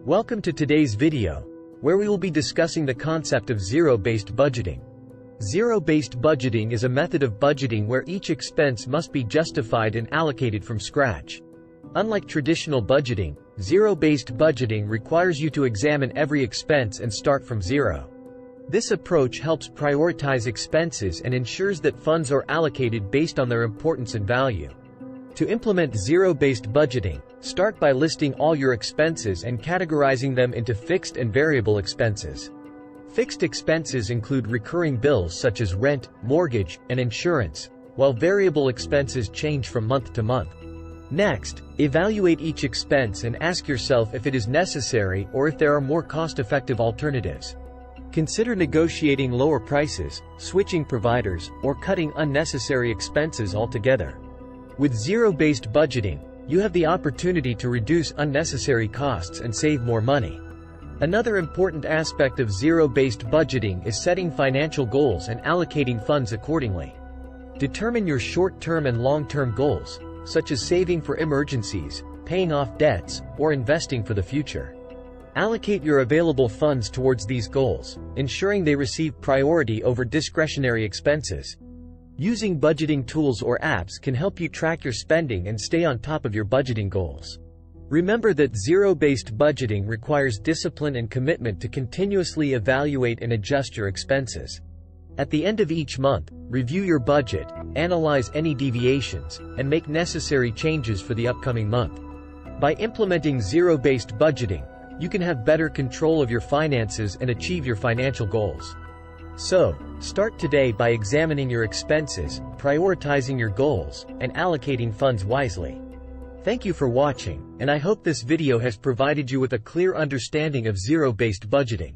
Welcome to today's video, where we will be discussing the concept of zero-based budgeting. Zero-based budgeting is a method of budgeting where each expense must be justified and allocated from scratch. Unlike traditional budgeting, zero-based budgeting requires you to examine every expense and start from zero. This approach helps prioritize expenses and ensures that funds are allocated based on their importance and value. To implement zero-based budgeting, start by listing all your expenses and categorizing them into fixed and variable expenses. Fixed expenses include recurring bills such as rent, mortgage, and insurance, while variable expenses change from month to month. Next, evaluate each expense and ask yourself if it is necessary or if there are more cost-effective alternatives. Consider negotiating lower prices, switching providers, or cutting unnecessary expenses altogether. With zero-based budgeting, you have the opportunity to reduce unnecessary costs and save more money. Another important aspect of zero-based budgeting is setting financial goals and allocating funds accordingly. Determine your short-term and long-term goals, such as saving for emergencies, paying off debts, or investing for the future. Allocate your available funds towards these goals, ensuring they receive priority over discretionary expenses. Using budgeting tools or apps can help you track your spending and stay on top of your budgeting goals. Remember that zero-based budgeting requires discipline and commitment to continuously evaluate and adjust your expenses. At the end of each month, review your budget, analyze any deviations, and make necessary changes for the upcoming month. By implementing zero-based budgeting, you can have better control of your finances and achieve your financial goals. So, start today by examining your expenses, prioritizing your goals, and allocating funds wisely. Thank you for watching, and I hope this video has provided you with a clear understanding of zero-based budgeting.